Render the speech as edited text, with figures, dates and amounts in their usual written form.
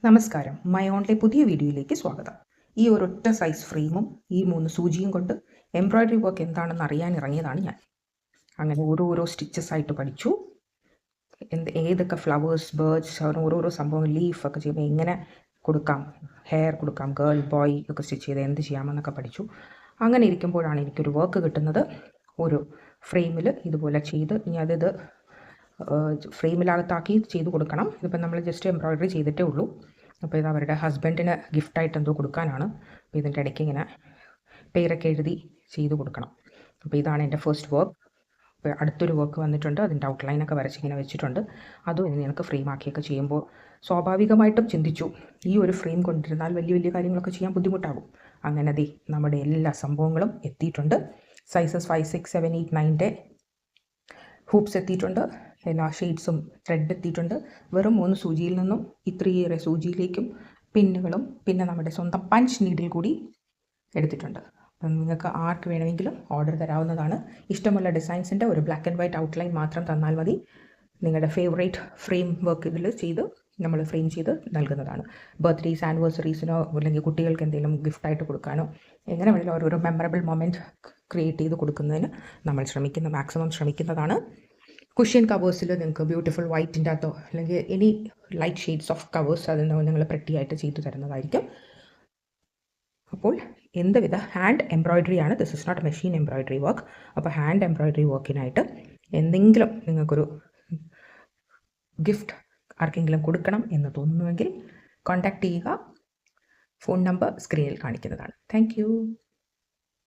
നമസ്കാരം, my only പുതിയ വീഡിയോയിലേക്ക് സ്വാഗതം. ഈ ഒരൊറ്റ സൈസ് ഫ്രെയിമും ഈ 3 സൂചിയും കൊണ്ട് എംബ്രോയ്ഡറി വർക്ക് എന്താണെന്ന് അറിയാൻ ഇറങ്ങിയതാണ് ഞാൻ. അങ്ങനെ ഓരോരോ സ്റ്റിച്ചസ് ആയിട്ട് പഠിച്ചു. ഏതൊക്കെ ഫ്ലവേഴ്സ്, ബേർഡ്സ്, ഓരോരോ സംഭവം, ലീഫ് ഒക്കെ ചെയ്യുമ്പോൾ എങ്ങനെ കൊടുക്കാം, ഹെയർ കൊടുക്കാം, ഗേൾ ബോയ് ഒക്കെ സ്റ്റിച്ച് ചെയ്ത് എന്ത് ചെയ്യാമെന്നൊക്കെ പഠിച്ചു. അങ്ങനെ ഇരിക്കുമ്പോഴാണ് എനിക്കൊരു വർക്ക് കിട്ടുന്നത്. ഒരു ഫ്രെയിമിൽ ഇതുപോലെ ചെയ്ത് ഇനി അതിത് ഫ്രെയിമിനകത്താക്കി ചെയ്ത് കൊടുക്കണം. ഇതിപ്പോൾ നമ്മൾ ജസ്റ്റ് എംബ്രോയ്ഡറി ചെയ്തിട്ടേ ഉള്ളൂ. അപ്പോൾ ഇത് അവരുടെ ഹസ്ബൻഡിന് ഗിഫ്റ്റായിട്ട് എന്തോ കൊടുക്കാനാണ്. അപ്പോൾ ഇതിൻ്റെ ഇടയ്ക്ക് ഇങ്ങനെ പേരൊക്കെ എഴുതി ചെയ്ത് കൊടുക്കണം. അപ്പോൾ ഇതാണ് എൻ്റെ ഫസ്റ്റ് വർക്ക്. അപ്പോൾ അടുത്തൊരു വർക്ക് വന്നിട്ടുണ്ട്. അതിൻ്റെ ഔട്ട്ലൈനൊക്കെ വരച്ചിങ്ങനെ വെച്ചിട്ടുണ്ട്. അതും ഇനി എനിക്ക് ഫ്രെയിം ആക്കിയൊക്കെ ചെയ്യുമ്പോൾ സ്വാഭാവികമായിട്ടും ചിന്തിച്ചു, ഈ ഒരു ഫ്രെയിം കൊണ്ടിരുന്നാൽ വലിയ വലിയ കാര്യങ്ങളൊക്കെ ചെയ്യാൻ ബുദ്ധിമുട്ടാകും. അങ്ങനെ നമ്മുടെ എല്ലാ സംഭവങ്ങളും എത്തിയിട്ടുണ്ട്. സൈസസ് 5, 6, 7, 8, 9 ഹൂപ്സ് എത്തിയിട്ടുണ്ട്. എല്ലാ ഷെയ്ഡ്സും ത്രെഡ് എത്തിയിട്ടുണ്ട്. വെറും 3 സൂചിയിൽ നിന്നും ഇത്രയേറെ സൂചിയിലേക്കും പിന്നുകളും പിന്നെ നമ്മുടെ സ്വന്തം പഞ്ച് നീഡിൽ കൂടി എടുത്തിട്ടുണ്ട്. അപ്പം നിങ്ങൾക്ക് ആർക്ക് വേണമെങ്കിലും ഓർഡർ തരാവുന്നതാണ്. ഇഷ്ടമുള്ള ഡിസൈൻസിൻ്റെ ഒരു ബ്ലാക്ക് ആൻഡ് വൈറ്റ് ഔട്ട്ലൈൻ മാത്രം തന്നാൽ മതി. നിങ്ങളുടെ ഫേവറേറ്റ് ഫ്രെയിം വർക്ക് ഇതിൽ ചെയ്ത് നമ്മൾ ഫ്രെയിം ചെയ്ത് നൽകുന്നതാണ്. ബർത്ത്ഡേയ്സ്, ആനിവേഴ്സറീസിനോ അല്ലെങ്കിൽ കുട്ടികൾക്ക് എന്തെങ്കിലും ഗിഫ്റ്റായിട്ട് കൊടുക്കാനോ എങ്ങനെ വേണമെങ്കിലും ഓരോരോ മെമ്മറബിൾ മൊമെൻറ്റ് ക്രിയേറ്റ് ചെയ്ത് കൊടുക്കുന്നതിന് നമ്മൾ മാക്സിമം ശ്രമിക്കുന്നതാണ്. കുഷ്യൻ കവേഴ്സിൽ നിങ്ങൾക്ക് ബ്യൂട്ടിഫുൾ വൈറ്റിൻ്റെ അകത്തോ അല്ലെങ്കിൽ any light shades of covers അതിന് നിങ്ങൾ പ്രെട്ടിയായിട്ട് ചെയ്തു തരുന്നതായിരിക്കും. അപ്പോൾ എന്തുവിധ ഹാൻഡ് എംബ്രോയ്ഡറിയാണ്, this is not machine embroidery work. അപ്പോൾ ഹാൻഡ് എംബ്രോയ്ഡറി വർക്കിനായിട്ട് എന്തെങ്കിലും നിങ്ങൾക്കൊരു ഗിഫ്റ്റ് ആർക്കെങ്കിലും കൊടുക്കണം എന്ന് തോന്നുന്നുവെങ്കിൽ കോൺടാക്റ്റ് ചെയ്യുക. ഫോൺ നമ്പർ സ്ക്രീനിൽ കാണിക്കുന്നതാണ്. താങ്ക്